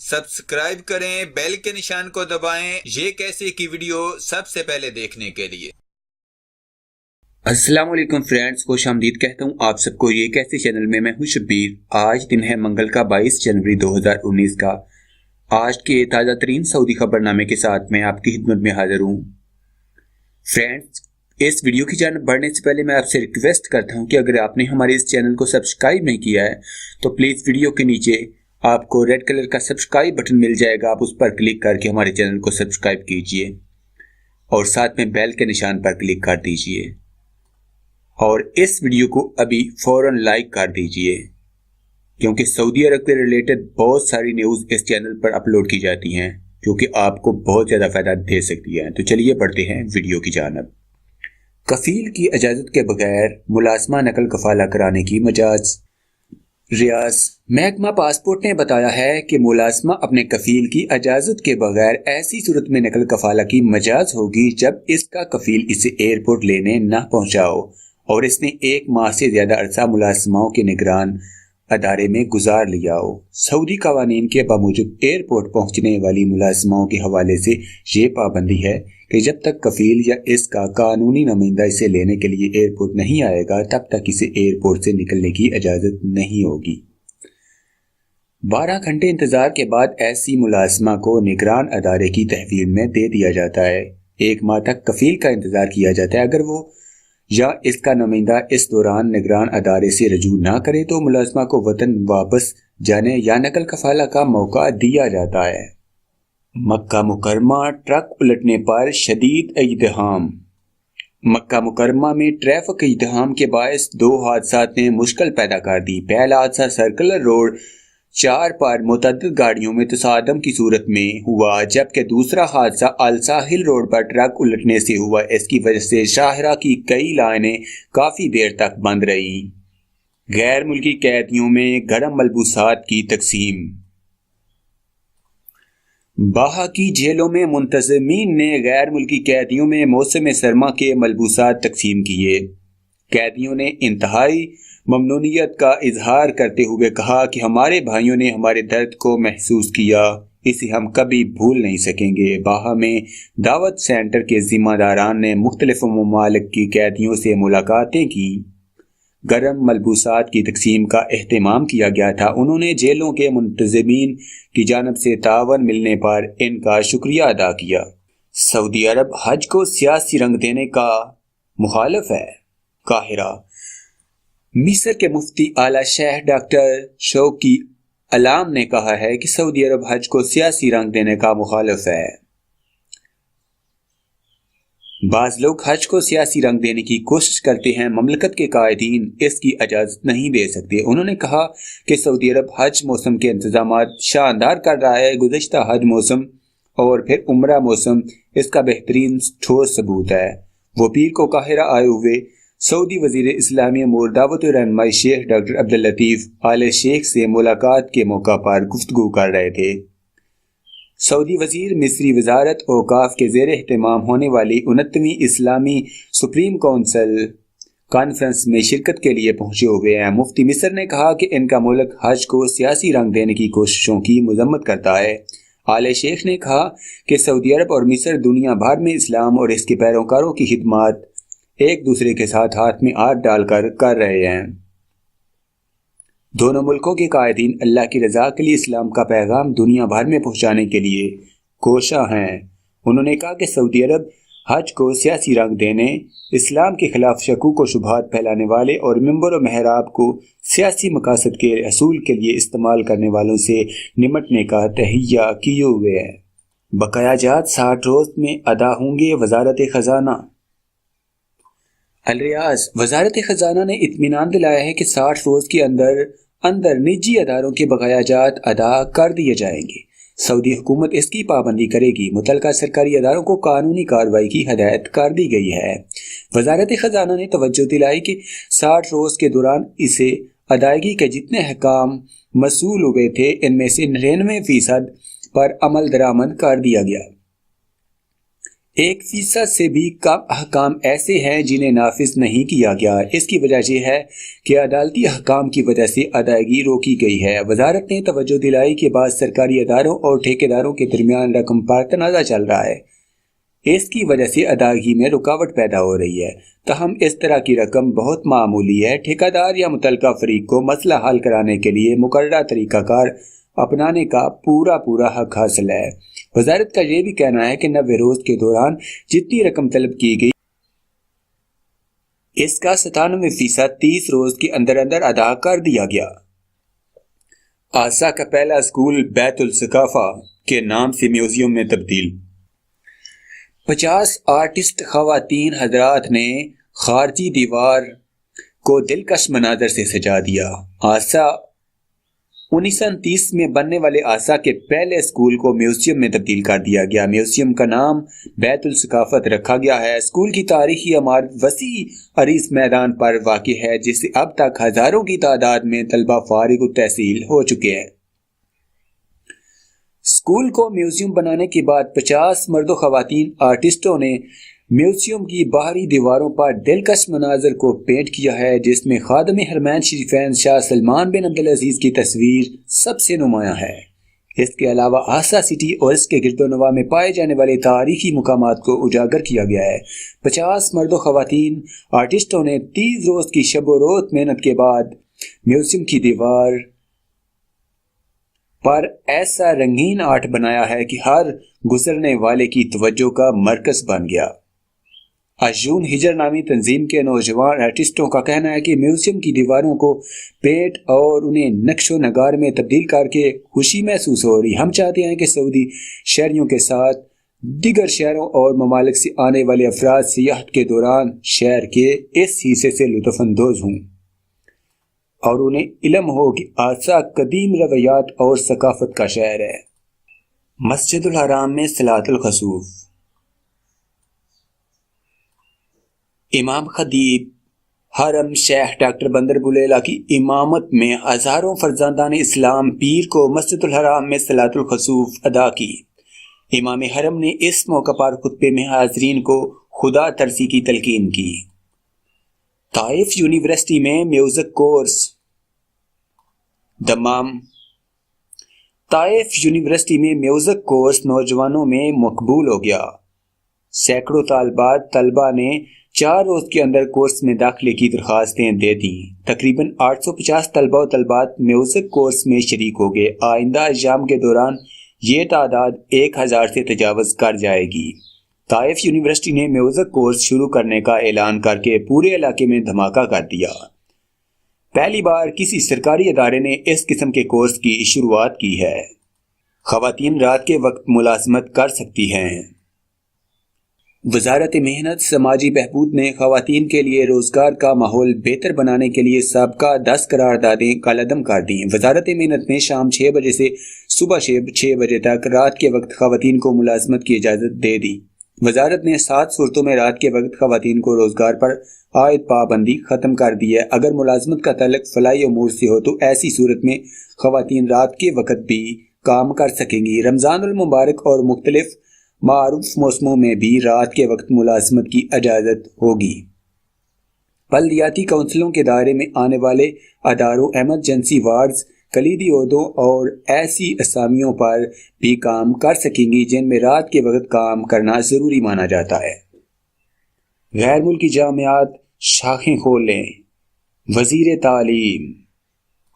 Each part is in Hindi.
सब्सक्राइब करें, बेल के निशान को दबाएं ये कैसे की वीडियो सबसे पहले देखने के लिए। अस्सलाम वालेकुम फ्रेंड्स, खुश आमदीद कहता हूँ आप सबको ये कैसे चैनल में। मैं हूँ शब्बीर। आज दिन है मंगल का 22 जनवरी 2019 का। आज के ताज़ा तरीन सऊदी खबरनामे के साथ मैं आपकी खिदमत में हाजिर हूँ। फ्रेंड्स, इस वीडियो की जानब बढ़ने से पहले मैं आपसे रिक्वेस्ट करता हूँ कि अगर आपने हमारे इस चैनल को सब्सक्राइब नहीं किया है तो प्लीज़ वीडियो के नीचे आपको रेड कलर का सब्सक्राइब बटन मिल जाएगा, आप उस पर क्लिक करके हमारे चैनल को सब्सक्राइब कीजिए और साथ में बेल के निशान पर क्लिक कर दीजिए और इस वीडियो को अभी फौरन लाइक कर दीजिए, क्योंकि सऊदी अरब के रिलेटेड बहुत सारी न्यूज़ इस चैनल पर अपलोड की जाती हैं जो कि आपको बहुत ज़्यादा फ़ायदा दे सकती है। तो चलिए बढ़ते हैं वीडियो की जानब। कफील की इजाज़त के बगैर मुलाजमा नकल कफाला कराने की मजाज। रियाज महकमा पासपोर्ट ने बताया है कि मुलाजमा अपने कफील की इजाज़त के बगैर ऐसी सूरत में नकल कफाला की मजाज होगी जब इसका कफील इसे एयरपोर्ट लेने न पहुंचाओ और इसने 1 माह से ज्यादा अरसा मुलाजमाओं के निगरान अदारे में गुजार लिया हो। सऊदी कवानीन के बावजूद एयरपोर्ट पहुंचने वाली मुलाजमाओं के हवाले से ये पाबंदी है कि जब तक कफील या इसका कानूनी नुमाइंदा इसे लेने के लिए एयरपोर्ट नहीं आएगा तब तक इसे एयरपोर्ट से निकलने की इजाज़त नहीं होगी। 12 घंटे इंतजार के बाद ऐसी मुलाजमा को निगरान अदारे की तहवील में दे दिया जाता है। 1 माह तक कफील का इंतजार किया जाता है। अगर वो या इसका नुमाइंदा इस दौरान निगरान अदारे से रजू ना करे तो मुलाजमा को वतन वापस जाने या नकल कफाला का मौका दिया जाता है। मक्का मुकरमा ट्रक उलटने पर शदीद इज़्दिहाम। मक्का मुकरमा में ट्रैफिक इज़्दिहाम के बायस 2 हादसात ने मुश्किल पैदा कर दी। पहला हादसा सर्कुलर रोड 4 पर मुतअद्दिद गाड़ियों में तसादम की सूरत में हुआ, जबकि दूसरा हादसा अल साहिल रोड पर ट्रक उलटने से हुआ। इसकी वजह से शाहरा की कई लाइनें काफ़ी देर तक बंद रही। गैर मुल्की कैदियों में गर्म मलबूसात की तकसीम। बाहा की जेलों में मुंतज़मीन ने गैर मुल्की कैदियों में मौसम सरमा के मलबूसात तकसीम किए। कैदियों ने इंतहाई ममनूनियत का इजहार करते हुए कहा कि हमारे भाइयों ने हमारे दर्द को महसूस किया, इसे हम कभी भूल नहीं सकेंगे। बाहा में दावत सेंटर के जिम्मेदारान ने मुख्तलिफ ममालिक की कैदियों से मुलाकातें की। गर्म मलबूसात की तकसीम का एहतमाम किया गया था। उन्होंने जेलों के मुंतज़मीन की जानब से तावन मिलने पर इनका शुक्रिया अदा किया। सऊदी अरब हज को सियासी रंग देने का मुखालिफ है। काहिरा। मिस्र के मुफ्ती आला शेख डॉक्टर शौकी अलाम ने कहा है कि सऊदी अरब हज को सियासी रंग देने का मुखालिफ है। बाज़ लोग हज को सियासी रंग देने की कोशिश करते हैं, ममलकत के कायदीन इसकी इजाज़त नहीं दे सकते। उन्होंने कहा कि सऊदी अरब हज मौसम के इंतजामात शानदार कर रहा है। गुज़श्ता हज मौसम और फिर उम्रा मौसम इसका बेहतरीन ठोस सबूत है। वो पीर को काहिरा आए हुए सऊदी वजीर इस्लामी अमूर दावत और रहनुमाई शेख डॉक्टर अब्दुल लतीफ़ आले शेख से मुलाकात के मौका पर गुफ्तगू कर रहे थे। सऊदी वजीर मिस्री वजारत औकाफ के ज़ेर एहतमाम होने वाली 29वीं इस्लामी सुप्रीम काउंसिल कॉन्फ्रेंस में शिरकत के लिए पहुंचे हुए हैं। मुफ्ती मिस्र ने कहा कि इनका मुल्क हज को सियासी रंग देने की कोशिशों की मजम्मत करता है। आले शेख ने कहा कि सऊदी अरब और मिस्र दुनिया भर में इस्लाम और इसके पैरोकारों की खिदमत एक दूसरे के साथ हाथ में हाथ डालकर कर रहे हैं। दोनों मुल्कों के कायदीन अल्लाह की रज़ा के लिए इस्लाम का पैगाम दुनिया भर में पहुंचाने के लिए कोशा हैं। उन्होंने कहा कि सऊदी अरब हज को सियासी रंग देने, इस्लाम के खिलाफ शकूक व शुबहात फैलाने वाले और मिंबर व महराब को सियासी मकासद के हसूल के लिए इस्तेमाल करने वालों से निमटने का तहैया किए हुए है। बकायाजात 60 रोज में अदा होंगे। वजारत खजाना। अल रियाज वजारत खजाना ने इत्मीनान दिलाया है कि 60 रोज के अंदर निजी अदारों के बकायाजात अदा कर दिए जाएंगे। सऊदी हुकूमत इसकी पाबंदी करेगी। मुतलका सरकारी अदारों को कानूनी कार्रवाई की हदायत कर दी गई है। वजारत खजाना ने तवज्जो दिलाई कि 60 रोज के दौरान इसे अदायगी के जितने हकाम मसूल हुए थे इनमें से 99% पर अमल दरामद कर दिया गया। 1% से भी कम अहकाम ऐसे हैं जिन्हें नाफिज नहीं किया गया। इसकी वजह यह है कि अदालती अहकाम की वजह से अदायगी रोकी गई है। वजारत ने तवज्जो दिलाई के बाद सरकारी अदारों और ठेकेदारों के दरमियान रकम पर तनाज़ा चल रहा है। इसकी वजह से अदायगी में रुकावट पैदा हो रही है। तहम इस तरह की रकम बहुत मामूली है। ठेकेदार या मुतल्लिका फरीक को मसला हल कराने के लिए मुकर्ररा तरीकाकार अपनाने का पूरा हक हासिल है। वजारत का यह भी कहना है कि 90 रोज के दौरान जितनी रकम तलब की गई इसका 97% 30 रोज के अंदर अंदर अदा कर दिया गया। आसा का पहला स्कूल बैतुल सकाफा के नाम से म्यूजियम में तब्दील। 50 आर्टिस्ट खवातीन हजरात ने खारजी दीवार को दिलकश मनाजर से सजा दिया। आसा 1930 में बनने वाले आसा के पहले स्कूल को म्यूजियम में तब्दील कर दिया गया। म्यूजियम का नाम बैतुल सकाफत रखा गया है। स्कूल की तारीखी इमारत वसी अरीज मैदान पर वाक़ है, जिससे अब तक हजारों की तादाद में तलबा फारिग तहसील हो चुके हैं। स्कूल को म्यूजियम बनाने के बाद 50 मर्द खवातीन आर्टिस्टों ने म्यूजियम की बाहरी दीवारों पर दिलकश मनाजर को पेंट किया है, जिसमें खादम हरमैन शरीफैन शाह सलमान बिन अब्दुल अजीज की तस्वीर सबसे नुमाया है। इसके अलावा आसा सिटी और इसके गिरदोनवा में पाए जाने वाले तारीखी मुकामात को उजागर किया गया है। 50 मर्द खवातीन आर्टिस्टों ने 30 रोज की शब रोज मेहनत के बाद म्यूजियम की दीवार पर ऐसा रंगीन आर्ट बनाया है कि हर गुजरने वाले की तवज्जो का मरकज बन गया। अजून हिजर नामी तंजीम के नौजवान आर्टिस्टों का कहना है कि म्यूजियम की दीवारों को पेंट और उन्हें नक्शो नगार में तब्दील करके खुशी महसूस हो रही। हम चाहते हैं कि सऊदी शहरियों के साथ दीगर शहरों और ममालिक से आने वाले अफराद सियाहत के दौरान शहर के इस हिस्से से लुत्फानंदोज हों और उन्हें इल्म हो कि आसा कदीम रवैयात और सकाफत का शहर है। मस्जिदुल हराम में सलातुल खसूफ। इमाम खतीब हरम शेख डॉक्टर बंदर बुलेला की इमामत में हजारों फर्जंदान इस्लाम पीर को मस्जिदुल हराम में सलातुल खसूफ अदा की। इमाम हरम ने इस मौका पर खुतबे में हाजरीन को खुदा तरसी की तलकीन की। ताइफ यूनिवर्सिटी में म्यूजिक कोर्स दमाम। ताइफ यूनिवर्सिटी में म्यूजिक कोर्स नौजवानों में मकबूल हो गया। सैकड़ों तलबा ने 4 रोज के अंदर कोर्स में दाखिले की दरखास्तें दे दी। तकरीबन 850 तलबा और तलबात म्यूजिक कोर्स में शरीक हो गए। आइंदा अय्याम के दौरान ये तादाद 1000 से तजावज़ कर जाएगी। ताइफ यूनिवर्सिटी ने म्यूजिक कोर्स शुरू करने का ऐलान करके पूरे इलाके में धमाका कर दिया। पहली बार किसी सरकारी अदारे ने इस किस्म के कोर्स की शुरुआत की है। खवातीन रात के वक्त मुलाजमत कर सकती हैं। वजारत मेहनत समाजी बहबूद ने खवातीन के लिए रोजगार का माहौल बेहतर बनाने के लिए सबका 10 करारदादें कलअदम कर दी। वजारत मेहनत ने शाम 6 बजे से सुबह 6 बजे तक रात के वक्त खवातीन को मुलाजमत की इजाज़त दे दी। वजारत ने 7 सूरतों में रात के वक्त खवातीन को रोजगार पर आयद पाबंदी खत्म कर दी है। अगर मुलाजमत का तल्लुक फलाई उमूर से हो तो ऐसी सूरत में खवातीन रात के वक्त भी काम कर सकेंगी। रमजानुल मुबारक और मुख्तलिफ मारूफ मौसमों में भी रात के वक्त मुलाजमत की इजाज़त होगी। बल्दियाती काउंसिलों के दायरे में आने वाले अदारों, एमरजेंसी वार्ड्स, कलीदी ओहदों और ऐसी असामियों पर भी काम कर सकेंगी जिनमें रात के वक्त काम करना जरूरी माना जाता है। गैर मुल्की जामियात शाखें खोलें। वजीर तालीम।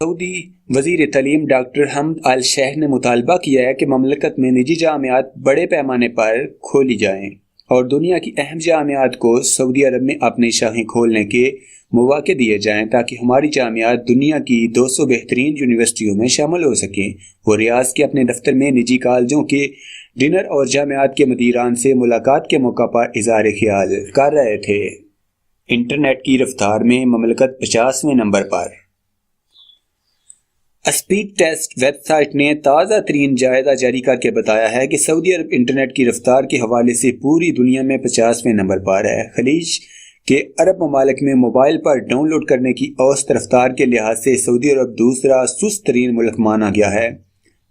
सऊदी वजीर तालीम डॉक्टर हमद अल शेख ने मुतालबा किया है कि ममलकत में निजी जामियात बड़े पैमाने पर खोली जाएं और दुनिया की अहम जामियात को सऊदी अरब में अपनी शाखें खोलने के मौके दिए जाएं ताकि हमारी जामियात दुनिया की 200 बेहतरीन यूनिवर्सिटियों में शामिल हो सकें। वो रियाज के अपने दफ्तर में निजी कॉलेजों के डिनर और जामियात के मदीरान से मुलाकात के मौका पर इज़हार ख्याल कर रहे थे। इंटरनेट की रफ्तार में ममलकत 50वें नंबर पर। स्पीड टेस्ट वेबसाइट ने ताज़ा तरीन जायजा जारी करके बताया है कि सऊदी अरब इंटरनेट की रफ्तार के हवाले से पूरी दुनिया में 50वें नंबर पर है। खलीज के अरब ममालिक में मोबाइल पर डाउनलोड करने की औसत रफ्तार के लिहाज से सऊदी अरब दूसरा सुस्त तरीन मुल्क माना गया है।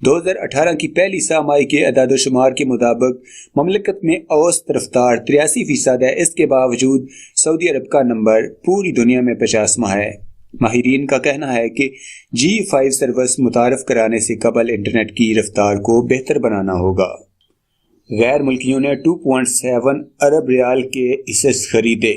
2018 की पहली छमाही के अदाद-ओ-शुमार के मुताबिक ममलकत में औसत रफ्तार 83% है। इसके बावजूद सऊदी अरब का नंबर पूरी दुनिया में 50वां है। माहिरीन का कहना है कि G5 सर्विस मुतारफ कराने से कबल इंटरनेट की रफ्तार को बेहतर बनाना होगा। गैर मुल्कियों ने 2.7 अरब रियाल के हिस्से खरीदे।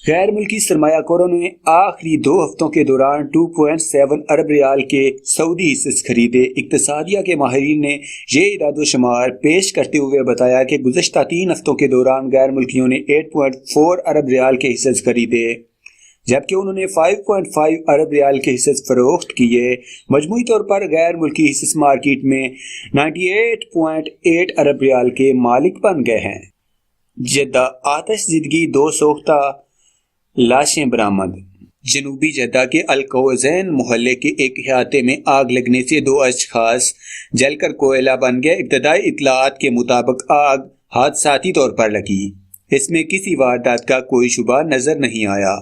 गैर मुल्की सरमायाकारों ने आखिरी 2 हफ्तों के दौरान 2.7 अरब रियाल के सऊदी हिस्से खरीदे। इक्तिसादिया के माहिरीन ने ये इदाद-ओ-शुमार पेश करते हुए बताया कि गुज़श्ता 3 हफ्तों के दौरान गैर मुल्कियों ने 8.4 अरब रियाल के हिस्से खरीदे, जबकि उन्होंने 5.5 अरब रियाल के हिस्से फरोख्त किए। मजमूई तौर पर गैर मुल्की हिस्से मार्केट में 98.8 अरब रियाल के मालिक बन गए हैं। जद्दा आतिशज़दगी 2 सोख्ता लाशें बरामद। जनूबी जद्दा के अल-कौज़ैन मोहल्ले के एक अहाते में आग लगने से 2 अशखास जलकर कोयला बन गए। इब्तदाई इत्तलाआत के मुताबिक आग हादसाती तौर पर लगी। इसमें किसी वारदात का कोई शुबा नजर नहीं आया।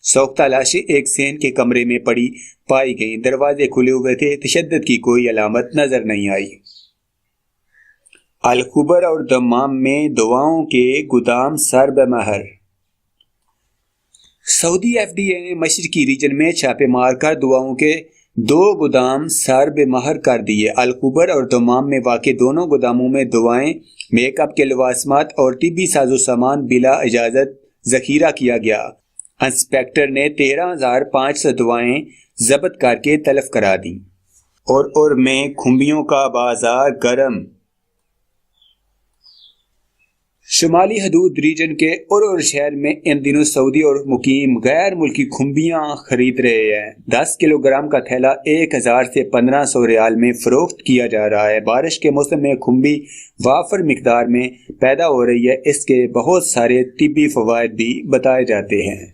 सोख्ता लाशें एक सेन के कमरे में पड़ी पाई गई। दरवाजे खुले हुए थे। तशद्दुद की कोई अलामत नजर नहीं आई। अल-खुबर और दम्माम में दवाओं के गोदाम सर बमहर। सऊदी FDA ने मशरिकी रीजन में छापे मारकर दवाओं के 2 गोदाम सर बेमहर कर दिए। अल-खुबर और दम्माम में वाक़े दोनों गोदामों में दवाएं, मेकअप के लवाजमात और तिब्बी साजो सामान बिला इजाज़त जखीरा किया गया। इंस्पेक्टर ने 13,500 दवाएं जब्त करके तलब करा दी। और में खुम्बियों का बाजार गर्म। शुमाली हदूद रीजन के और शहर में इन दिनों सऊदी और मुकीम गैर मुल्की खुम्बियां खरीद रहे हैं। 10 किलोग्राम का थैला 1000 से 1500 रियाल में फरोख्त किया जा रहा है। बारिश के मौसम में खुम्बी वाफर मिकदार में पैदा हो रही है। इसके बहुत सारे तिब्बी फवायद भी बताए जाते हैं।